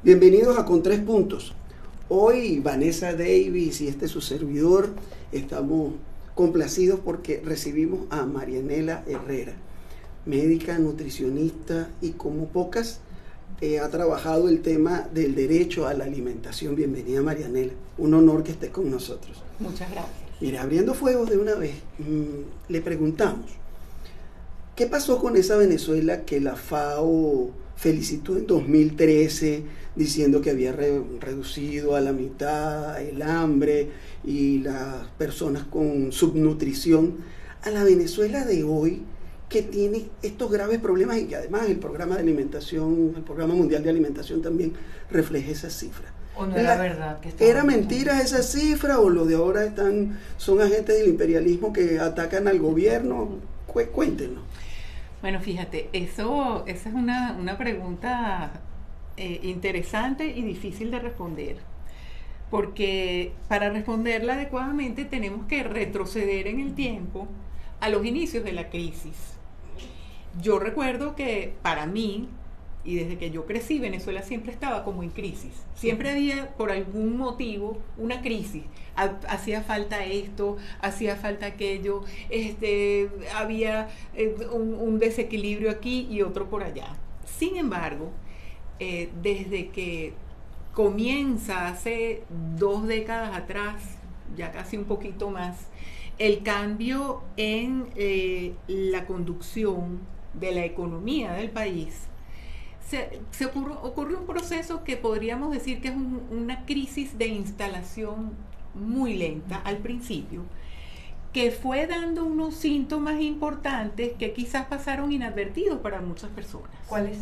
Bienvenidos a Con Tres Puntos. Hoy Vanessa Davis y su servidor estamos complacidos porque recibimos a Marianela Herrera, médica, nutricionista y como pocas ha trabajado el tema del derecho a la alimentación. Bienvenida, Marianela, un honor que estés con nosotros. Muchas gracias. Mira, abriendo fuego de una vez, le preguntamos, ¿qué pasó con esa Venezuela que la FAO felicitó en 2013 diciendo que había reducido a la mitad el hambre y las personas con subnutrición, a la Venezuela de hoy que tiene estos graves problemas y que además el programa de alimentación, el programa mundial de alimentación también refleja esas cifras? ¿O no era verdad que ¿Era mentira esa cifra o los de ahora son agentes del imperialismo que atacan al gobierno? Cuéntenos. Bueno, fíjate, esa es una pregunta interesante y difícil de responder, porque para responderla adecuadamente tenemos que retroceder en el tiempo a los inicios de la crisis. Yo recuerdo que para mí, y desde que yo crecí, Venezuela siempre estaba como en crisis. Siempre había, por algún motivo, una crisis. Hacía falta esto, hacía falta aquello, había un desequilibrio aquí y otro por allá. Sin embargo, desde que comienza hace 2 décadas atrás, ya casi un poquito más, el cambio en la conducción de la economía del país, ocurre un proceso que podríamos decir que es una crisis de instalación muy lenta al principio, que fue dando unos síntomas importantes que quizás pasaron inadvertidos para muchas personas. ¿Cuáles?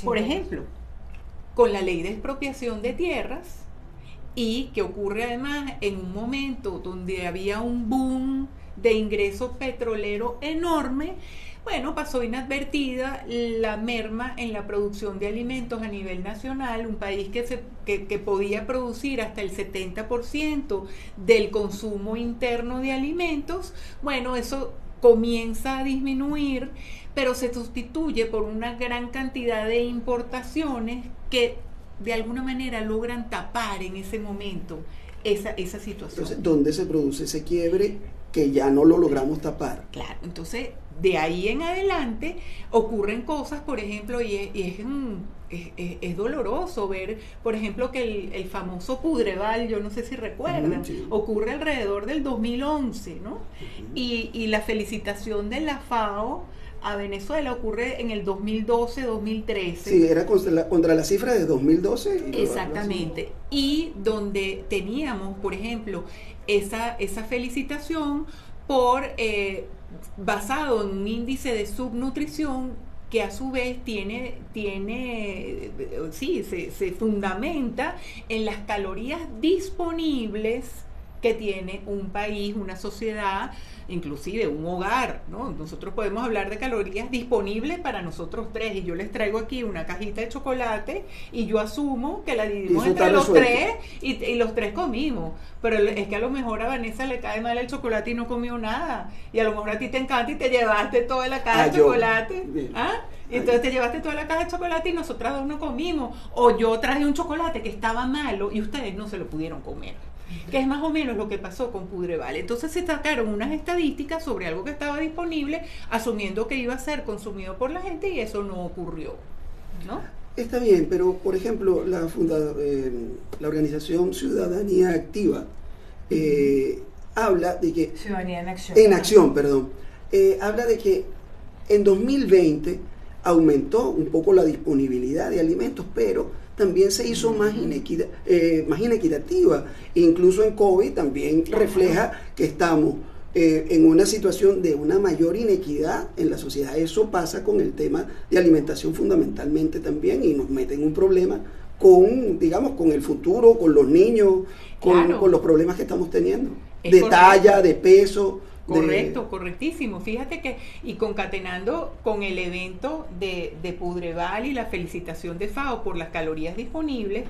Por ejemplo, con la ley de expropiación de tierras, y que ocurre además en un momento donde había un boom de ingreso petrolero enorme. Bueno, pasó inadvertida la merma en la producción de alimentos a nivel nacional, un país que podía producir hasta el 70% del consumo interno de alimentos. Bueno, eso comienza a disminuir, pero se sustituye por una gran cantidad de importaciones que de alguna manera logran tapar en ese momento esa situación. Entonces, ¿dónde se produce ese quiebre que ya no lo logramos tapar? Claro, entonces de ahí en adelante ocurren cosas, por ejemplo, y es doloroso ver, por ejemplo, que el famoso Pudreval, yo no sé si recuerdan, sí, ocurre alrededor del 2011, ¿no? Y la felicitación de la FAO a Venezuela ocurre en el 2012-2013. Sí, era contra la cifra de 2012. Exactamente. Y donde teníamos, por ejemplo, esa felicitación por basado en un índice de subnutrición que a su vez se fundamenta en las calorías disponibles que tiene un país, una sociedad, inclusive un hogar, ¿no? Nosotros podemos hablar de calorías disponibles para nosotros tres, y yo les traigo aquí una cajita de chocolate y yo asumo que la dividimos entre los tres y los tres comimos, pero es que a lo mejor a Vanessa le cae mal el chocolate y no comió nada, y a lo mejor a ti te encanta y te llevaste toda la caja de chocolate. Y entonces te llevaste toda la caja de chocolate y nosotras dos no comimos, o yo traje un chocolate que estaba malo y ustedes no se lo pudieron comer, que es más o menos lo que pasó con Pudreval. Entonces se sacaron unas estadísticas sobre algo que estaba disponible, asumiendo que iba a ser consumido por la gente, y eso no ocurrió, ¿no? Está bien, pero por ejemplo la organización Ciudadanía Activa habla de que Ciudadanía en Acción. En Acción, perdón. Habla de que en 2020 aumentó un poco la disponibilidad de alimentos, pero también se hizo más inequitativa. Incluso en COVID también refleja que estamos en una situación de una mayor inequidad en la sociedad. Eso pasa con el tema de alimentación fundamentalmente también, y nos mete en un problema con el futuro, con los niños, con los problemas que estamos teniendo, de talla, de peso. Correcto, correctísimo. Fíjate que, y concatenando con el evento de Pudreval y la felicitación de FAO por las calorías disponibles,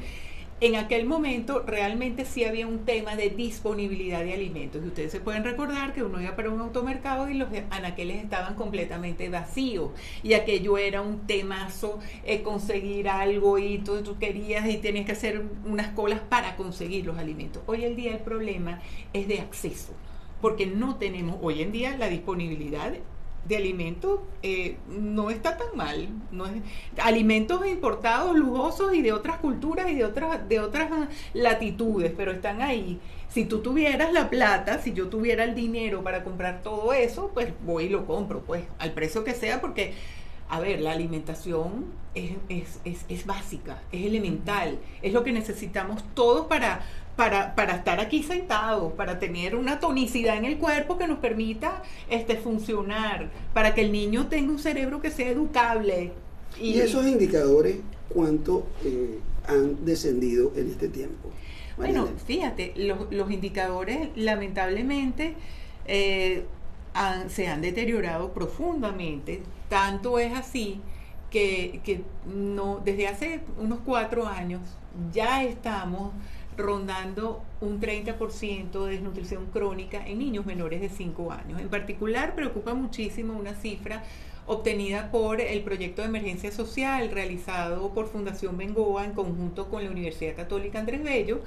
en aquel momento realmente sí había un tema de disponibilidad de alimentos. Y ustedes se pueden recordar que uno iba para un automercado y los anaqueles estaban completamente vacíos. Y aquello era un temazo, conseguir algo y tú querías y tenías que hacer unas colas para conseguir los alimentos. Hoy en día el problema es de acceso, porque no tenemos hoy en día la disponibilidad de alimentos, no está tan mal, no es, alimentos importados lujosos y de otras culturas y de otras latitudes, pero están ahí. Si tú tuvieras la plata, si yo tuviera el dinero para comprar todo eso, pues voy y lo compro, pues al precio que sea, porque a ver, la alimentación es básica, es elemental, es lo que necesitamos todos para estar aquí sentados, para tener una tonicidad en el cuerpo que nos permita funcionar, para que el niño tenga un cerebro que sea educable. Y esos indicadores, ¿cuánto han descendido en este tiempo? Bueno, fíjate, los indicadores lamentablemente se han deteriorado profundamente. Tanto es así que no, desde hace unos 4 años ya estamos rondando un 30% de desnutrición crónica en niños menores de 5 años. En particular, preocupa muchísimo una cifra obtenida por el proyecto de emergencia social realizado por Fundación Bengoa en conjunto con la Universidad Católica Andrés Bello.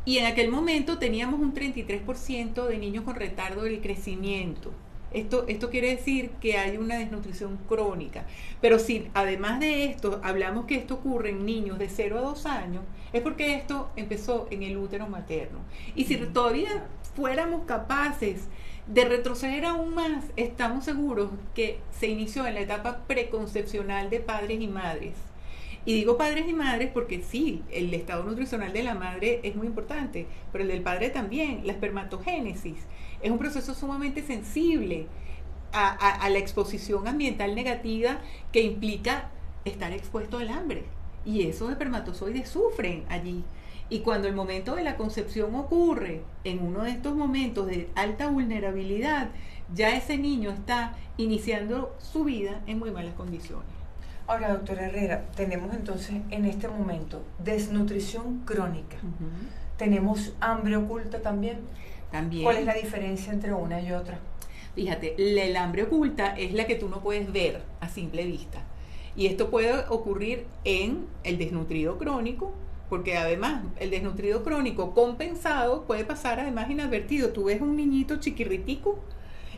Y en aquel momento teníamos un 33% de niños con retardo del crecimiento. Esto quiere decir que hay una desnutrición crónica. Pero si además de esto hablamos que esto ocurre en niños de 0 a 2 años, es porque esto empezó en el útero materno. Y si todavía fuéramos capaces de retroceder aún más, estamos seguros que se inició en la etapa preconcepcional de padres y madres. Y digo padres y madres porque sí, el estado nutricional de la madre es muy importante, pero el del padre también. La espermatogénesis es un proceso sumamente sensible a la exposición ambiental negativa que implica estar expuesto al hambre. Y esos espermatozoides sufren allí. Y cuando el momento de la concepción ocurre en uno de estos momentos de alta vulnerabilidad, ya ese niño está iniciando su vida en muy malas condiciones. Ahora, doctora Herrera, tenemos entonces en este momento desnutrición crónica. ¿Tenemos hambre oculta también? También. ¿Cuál es la diferencia entre una y otra? Fíjate, el hambre oculta es la que tú no puedes ver a simple vista. Y esto puede ocurrir en el desnutrido crónico, porque además el desnutrido crónico compensado puede pasar además inadvertido. Tú ves un niñito chiquirritico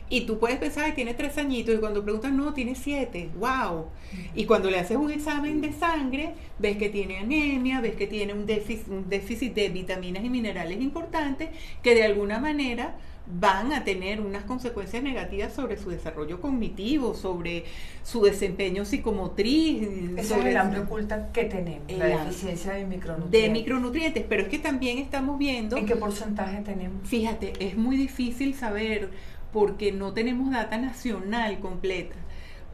y tú puedes pensar que tiene 3 añitos y cuando preguntas, no, tiene 7, wow. Y cuando le haces un examen de sangre, ves que tiene anemia, ves que tiene un déficit de vitaminas y minerales importantes que de alguna manera van a tener unas consecuencias negativas sobre su desarrollo cognitivo, sobre su desempeño psicomotriz. Esa es el hambre oculta que tenemos, la deficiencia de micronutrientes. De micronutrientes, pero es que también estamos viendo... ¿En qué porcentaje tenemos? Fíjate, es muy difícil saber porque no tenemos data nacional completa.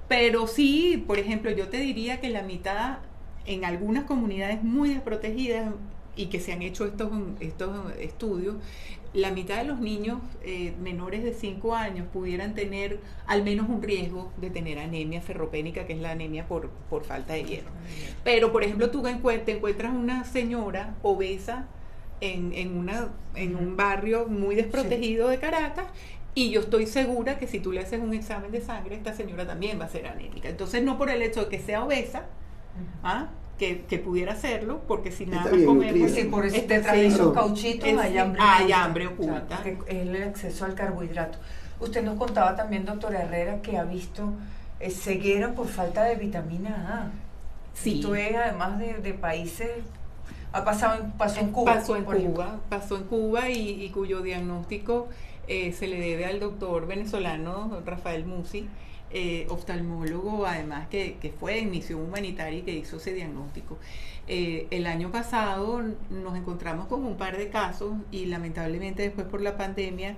Pero sí, por ejemplo, yo te diría que la mitad, en algunas comunidades muy desprotegidas y que se han hecho estos estudios, la mitad de los niños menores de 5 años pudieran tener al menos un riesgo de tener anemia ferropénica, que es la anemia por falta de hierro. Pero, por ejemplo, tú te encuentras una señora obesa en un barrio muy desprotegido de Caracas, y yo estoy segura que si tú le haces un examen de sangre, esta señora también va a ser anémica. Entonces, no por el hecho de que sea obesa, que pudiera hacerlo, porque si nada más comemos... Sí, por eso detrás de esos cauchitos hay hambre oculta. O sea, que es el acceso al carbohidrato. Usted nos contaba también, doctora Herrera, que ha visto ceguera por falta de vitamina A. Sí. Esto es, además de países... pasó en Cuba. Pasó en Cuba y cuyo diagnóstico se le debe al doctor venezolano Rafael Musi, oftalmólogo además que fue en misión humanitaria y que hizo ese diagnóstico. El año pasado nos encontramos con un par de casos y lamentablemente después por la pandemia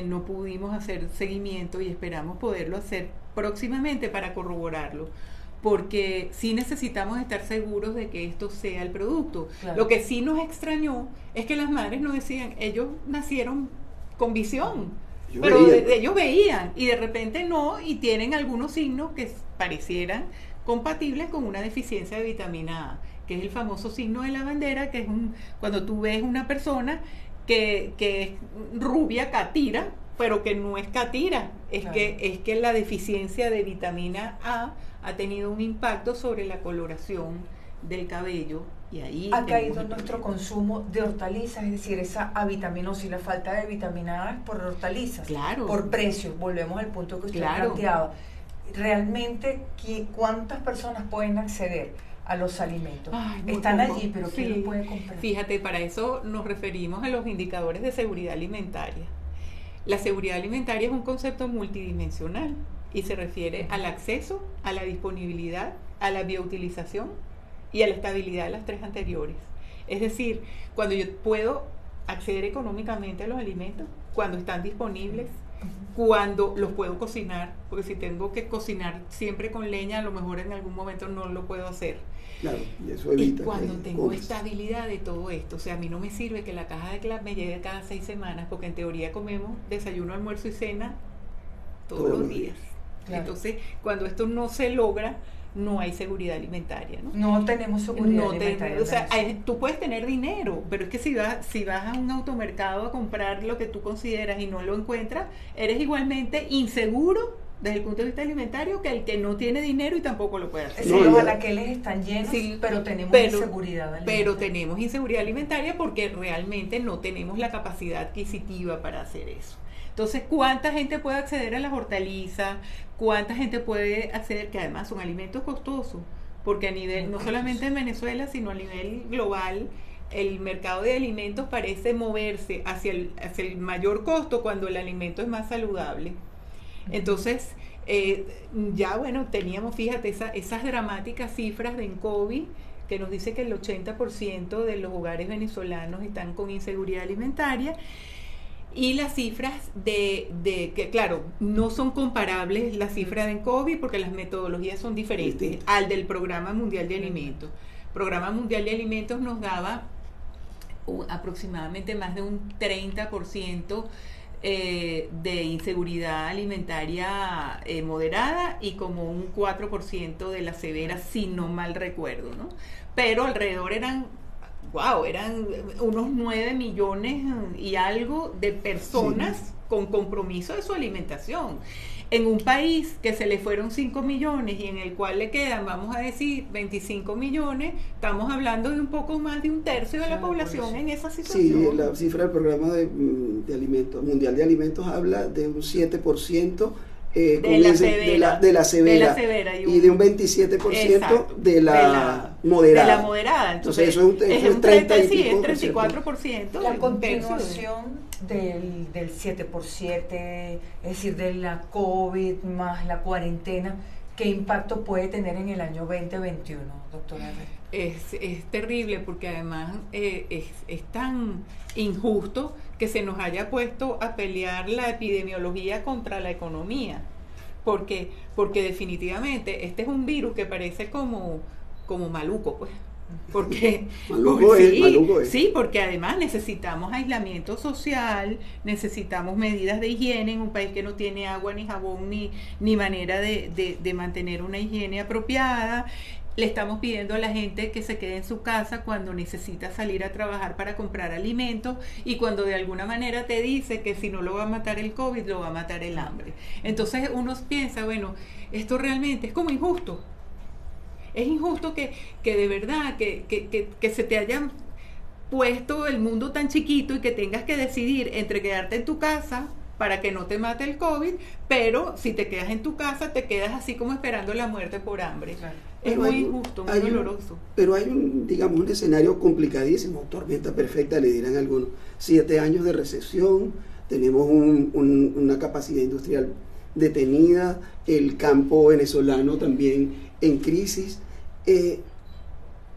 no pudimos hacer seguimiento y esperamos poderlo hacer próximamente para corroborarlo, porque sí necesitamos estar seguros de que esto sea el producto. Claro. Lo que sí nos extrañó es que las madres nos decían, ellos nacieron con visión, pero ellos veían y de repente no, y tienen algunos signos que parecieran compatibles con una deficiencia de vitamina A. que es el famoso signo de la bandera, que es cuando tú ves una persona que es rubia catira, pero que no es catira, Claro. es que la deficiencia de vitamina A ha tenido un impacto sobre la coloración del cabello, y ahí Ha tenemos caído el nuestro problema. consumo de hortalizas, es decir, esa avitaminosis, la falta de vitamina A es por hortalizas, Claro. por precios. Volvemos al punto que usted Claro. planteaba. Realmente, ¿cuántas personas pueden acceder a los alimentos? Ay, muy Están poco. allí, pero ¿quién Sí. los puede comprar? Fíjate, para eso nos referimos a los indicadores de seguridad alimentaria. La seguridad alimentaria es un concepto multidimensional y se refiere al acceso, a la disponibilidad, a la bioutilización y a la estabilidad de las tres anteriores. Es decir, cuando yo puedo acceder económicamente a los alimentos, cuando están disponibles, cuando los puedo cocinar, porque si tengo que cocinar siempre con leña, a lo mejor en algún momento no lo puedo hacer. Claro, y eso Y evita cuando que tengo comas. estabilidad de todo esto, o sea, a mí no me sirve que la caja de Club me llegue cada 6 semanas, porque en teoría comemos desayuno, almuerzo y cena todos los días. Claro. Entonces, cuando esto no se logra, no hay seguridad alimentaria, ¿no? No tenemos seguridad No alimentaria. o sea, ¿verdad? tú puedes tener dinero, pero es que si vas a un automercado a comprar lo que tú consideras y no lo encuentras, eres igualmente inseguro desde el punto de vista alimentario que el que no tiene dinero y tampoco lo puede Es hacer. decir, No, los ya. anaqueles están llenos, Sí, pero tenemos pero- inseguridad alimentaria. Pero tenemos inseguridad alimentaria porque realmente no tenemos la capacidad adquisitiva para hacer eso. Entonces, ¿cuánta gente puede acceder a las hortalizas? ¿Cuánta gente puede acceder? Que además son alimentos costosos, porque a nivel, no solamente en Venezuela, sino a nivel global, el mercado de alimentos parece moverse hacia el mayor costo cuando el alimento es más saludable. Entonces, ya bueno, teníamos, fíjate, esas dramáticas cifras de COVID que nos dice que el 80% de los hogares venezolanos están con inseguridad alimentaria, y las cifras de que, claro, no son comparables las cifras de COVID porque las metodologías son diferentes Distintas. al del Programa Mundial de Alimentos. Programa Mundial de Alimentos nos daba aproximadamente más de un 30% de inseguridad alimentaria moderada y como un 4% de la severa, si no mal recuerdo, ¿no? Pero alrededor eran unos 9 millones y algo de personas Sí. con compromiso de su alimentación. En un país que se le fueron 5 millones y en el cual le quedan, vamos a decir, 25 millones, estamos hablando de un poco más de un tercio de la población en esa situación. Sí, la cifra del programa de alimentos, mundial de alimentos habla de un 7% de con la ese- severa, de la severa, y de un 27% exacto, de la moderada. De la moderada. Entonces eso es un 30 30 y sí, pico es por ciento. 34%. La un tercio. continuación del 7x7, es decir, de la COVID más la cuarentena, ¿qué impacto puede tener en el año 2021, doctora Herrera? Es terrible porque además es tan injusto que se nos haya puesto a pelear la epidemiología contra la economía, porque definitivamente este es un virus que parece como maluco, pues. Maluco es. Sí, porque además necesitamos aislamiento social, necesitamos medidas de higiene en un país que no tiene agua ni jabón ni manera de mantener una higiene apropiada. Le estamos pidiendo a la gente que se quede en su casa cuando necesita salir a trabajar para comprar alimentos y cuando de alguna manera te dice que si no lo va a matar el COVID, lo va a matar el hambre. Entonces uno piensa, bueno, esto realmente es como injusto. Es injusto que de verdad, que se te hayan puesto el mundo tan chiquito y que tengas que decidir entre quedarte en tu casa para que no te mate el COVID, pero si te quedas en tu casa, te quedas así como esperando la muerte por hambre. Claro. Es Pero muy hay- injusto, muy hay un- doloroso. Pero hay digamos, un escenario complicadísimo, tormenta perfecta, le dirán algunos. 7 años de recesión, tenemos una capacidad industrial detenida, el campo venezolano también en crisis.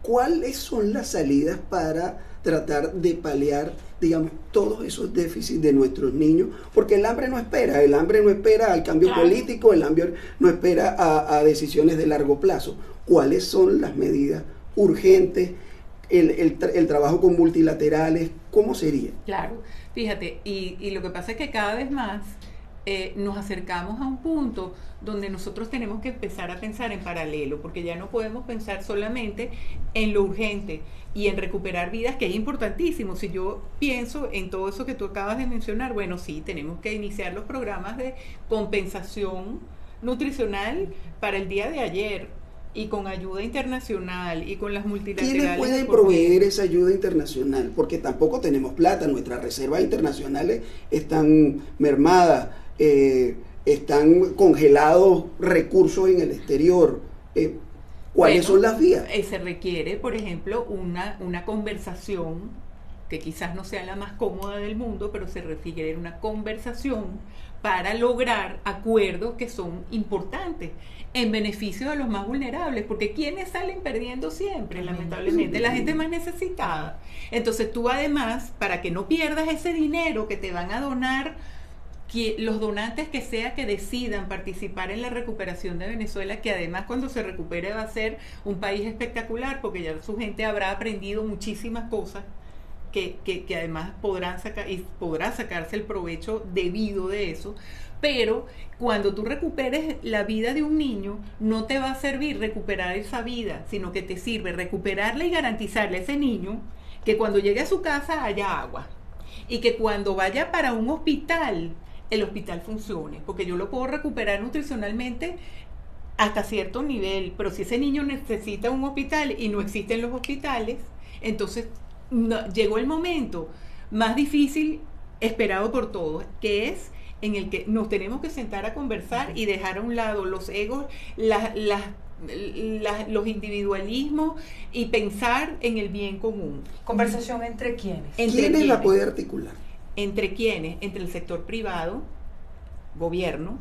¿Cuáles son las salidas para tratar de paliar, digamos, todos esos déficits de nuestros niños? Porque el hambre no espera al cambio Claro. político, el hambre no espera a decisiones de largo plazo. ¿Cuáles son las medidas urgentes? El trabajo con multilaterales, ¿cómo sería? Claro, fíjate, y lo que pasa es que cada vez más nos acercamos a un punto donde nosotros tenemos que empezar a pensar en paralelo, porque ya no podemos pensar solamente en lo urgente y en recuperar vidas, que es importantísimo. Si yo pienso en todo eso que tú acabas de mencionar, bueno, sí, tenemos que iniciar los programas de compensación nutricional para el día de ayer, y con ayuda internacional y con las multilaterales. ¿Quiénes pueden proveer esa ayuda internacional? Porque tampoco tenemos plata, nuestras reservas internacionales están mermadas, están congelados recursos en el exterior. ¿Cuáles son las vías? Se requiere, por ejemplo, una conversación que quizás no sea la más cómoda del mundo, pero se requiere una conversación para lograr acuerdos que son importantes en beneficio de los más vulnerables, porque ¿quiénes salen perdiendo siempre? Lamentablemente, la gente más necesitada. Entonces tú, además, para que no pierdas ese dinero que te van a donar, que los donantes que sea que decidan participar en la recuperación de Venezuela, que además cuando se recupere va a ser un país espectacular, porque ya su gente habrá aprendido muchísimas cosas que además podrá sacarse el provecho debido de eso. Pero cuando tú recuperes la vida de un niño, no te va a servir recuperar esa vida, sino que te sirve recuperarla y garantizarle a ese niño que cuando llegue a su casa haya agua, y que cuando vaya para un hospital, el hospital funcione, porque yo lo puedo recuperar nutricionalmente hasta cierto nivel, pero si ese niño necesita un hospital y no existen los hospitales, entonces llegó el momento más difícil esperado por todos, que es en el que nos tenemos que sentar a conversar y dejar a un lado los egos, los individualismos, y pensar en el bien común. ¿Conversación entre quiénes? ¿Quiénes la puede articular? ¿Entre quiénes? Entre el sector privado, gobierno,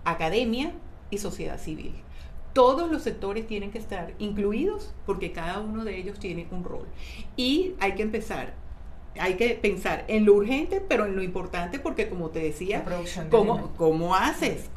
academia y sociedad civil. Todos los sectores tienen que estar incluidos, porque cada uno de ellos tiene un rol. Y hay que pensar en lo urgente, pero en lo importante, porque como te decía, ¿cómo haces?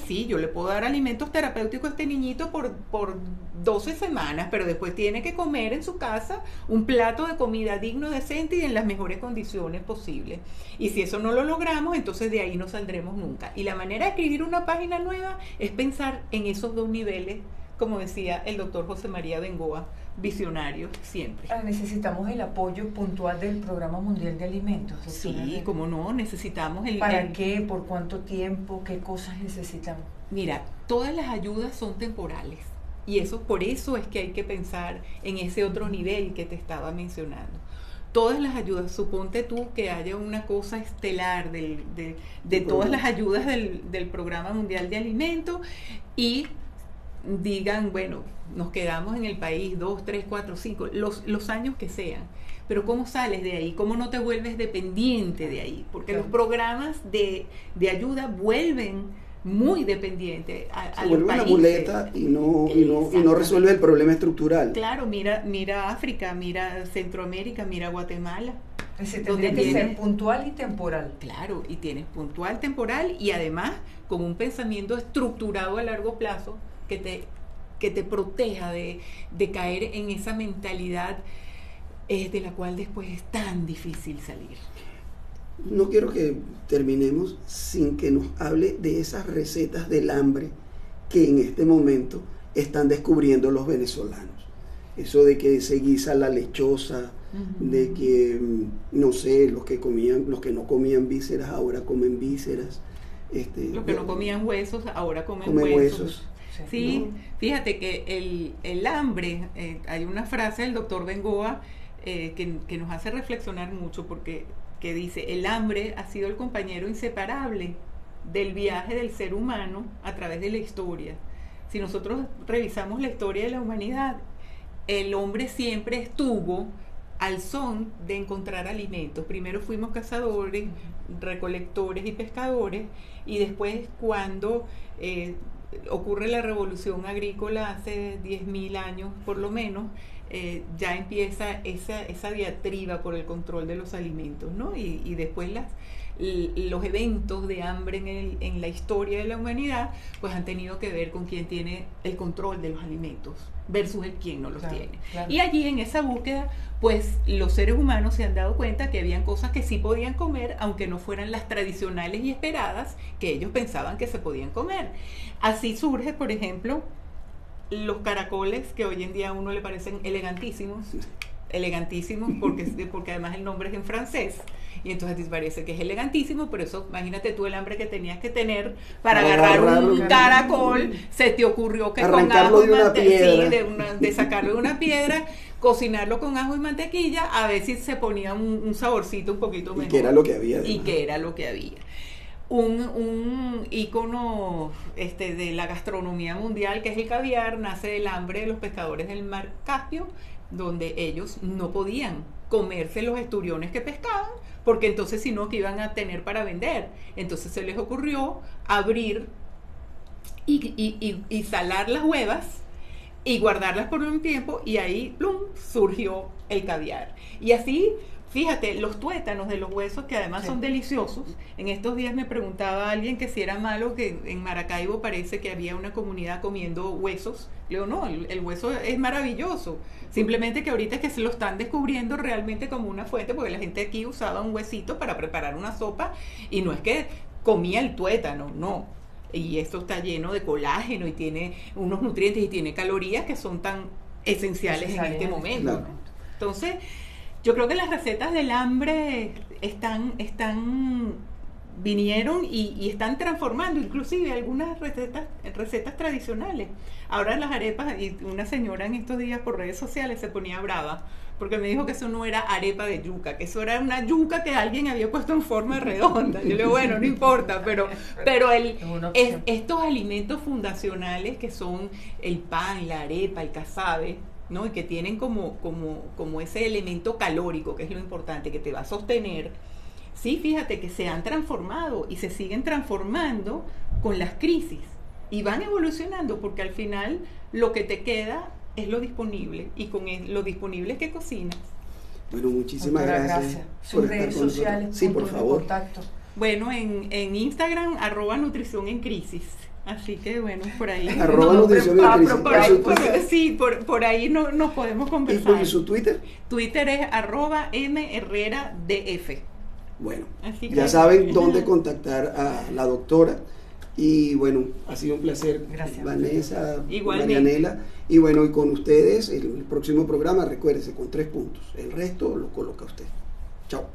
Sí, yo le puedo dar alimentos terapéuticos a este niñito por 12 semanas, pero después tiene que comer en su casa un plato de comida digno, decente y en las mejores condiciones posibles. Y si eso no lo logramos, entonces de ahí no saldremos nunca. Y la manera de escribir una página nueva es pensar en esos dos niveles, como decía el doctor José María Bengoa, visionario siempre. Necesitamos el apoyo puntual del Programa Mundial de Alimentos. Sí, cómo no, necesitamos ¿Para qué? ¿Por cuánto tiempo? ¿Qué cosas necesitamos? Mira, todas las ayudas son temporales, y por eso es que hay que pensar en ese otro nivel que te estaba mencionando. Todas las ayudas, suponte tú que haya una cosa estelar de todas las ayudas del Programa Mundial de Alimentos, y digan, bueno, nos quedamos en el país 2, 3, 4, 5, los años que sean, pero ¿cómo sales de ahí? ¿Cómo no te vuelves dependiente de ahí? Porque los programas de ayuda vuelven muy dependientes a los países. Se vuelve una muleta y no resuelve el problema estructural. Claro, mira África, mira Centroamérica, mira Guatemala. Tendría que ser puntual y temporal. Claro, y tienes puntual, temporal, y además con un pensamiento estructurado a largo plazo que te proteja de caer en esa mentalidad de la cual después es tan difícil salir. No quiero que terminemos sin que nos hable de esas recetas del hambre que en este momento están descubriendo los venezolanos. Eso de que se guisa la lechosa, de que, no sé, los que no comían vísceras ahora comen vísceras. Los que no comían huesos ahora comen huesos. Sí, ¿no? Fíjate que el hambre, hay una frase del doctor Bengoa que nos hace reflexionar mucho, porque que dice: el hambre ha sido el compañero inseparable del viaje del ser humano a través de la historia. Si nosotros revisamos la historia de la humanidad, el hombre siempre estuvo al son de encontrar alimentos. Primero fuimos cazadores, recolectores y pescadores, y después cuando ocurre la revolución agrícola hace 10.000 años por lo menos, ya empieza esa diatriba por el control de los alimentos, ¿no? Y después los eventos de hambre en la historia de la humanidad, pues han tenido que ver con quién tiene el control de los alimentos versus el quién no los tiene. Claro. Y allí en esa búsqueda, pues los seres humanos se han dado cuenta que habían cosas que sí podían comer, aunque no fueran las tradicionales y esperadas que ellos pensaban que se podían comer. Así surge, por ejemplo, los caracoles, que hoy en día a uno le parecen elegantísimos porque además el nombre es en francés, y entonces te parece que es elegantísimo, pero eso, imagínate tú el hambre que tenías que tener para agarrar un caracol, se te ocurrió que arrancarlo con ajo de sacarlo de una piedra, cocinarlo con ajo y mantequilla, a ver si se ponía un saborcito un poquito mejor. Y que era lo que había. Y que era lo que había. Un ícono de la gastronomía mundial, que es el caviar, nace del hambre de los pescadores del mar Caspio, donde ellos no podían comerse los esturiones que pescaban, porque entonces si no, que iban a tener para vender. Entonces se les ocurrió abrir y salar las huevas y guardarlas por un tiempo, y ahí plum, surgió el caviar. Y así, fíjate, los tuétanos de los huesos, que además son deliciosos. En estos días me preguntaba alguien que si era malo que en Maracaibo parece que había una comunidad comiendo huesos. Le digo, no, el hueso es maravilloso. Simplemente que ahorita es que se lo están descubriendo realmente como una fuente, porque la gente aquí usaba un huesito para preparar una sopa, y no es que comía el tuétano, no. Y esto está lleno de colágeno y tiene unos nutrientes y tiene calorías que son tan esenciales en este momento. Claro. Entonces, yo creo que las recetas del hambre vinieron y están transformando inclusive algunas recetas tradicionales. Ahora las arepas, y una señora en estos días por redes sociales se ponía brava porque me dijo que eso no era arepa de yuca, que eso era una yuca que alguien había puesto en forma redonda. Yo le digo, bueno, no importa, pero estos alimentos fundacionales que son el pan, la arepa, el casabe, ¿no? Y que tienen como ese elemento calórico, que es lo importante, que te va a sostener. Sí, fíjate que se han transformado y se siguen transformando con las crisis y van evolucionando, porque al final lo que te queda es lo disponible, y con lo disponible que cocinas. Bueno, muchísimas gracias. Sus redes sociales, sí, por favor. Contacto. Bueno, en Instagram, @nutrición en crisis. Así que bueno, por ahí. @nutrición en crisis. Sí, por ahí nos podemos conversar. ¿Y su Twitter? Twitter es @mherreradf. Bueno, ya saben dónde contactar a la doctora. Y bueno, ha sido un placer. Gracias, Vanessa, igualmente. Marianela. Y bueno, y con ustedes, el próximo programa, recuérdese, con 3 puntos. El resto lo coloca usted. Chao.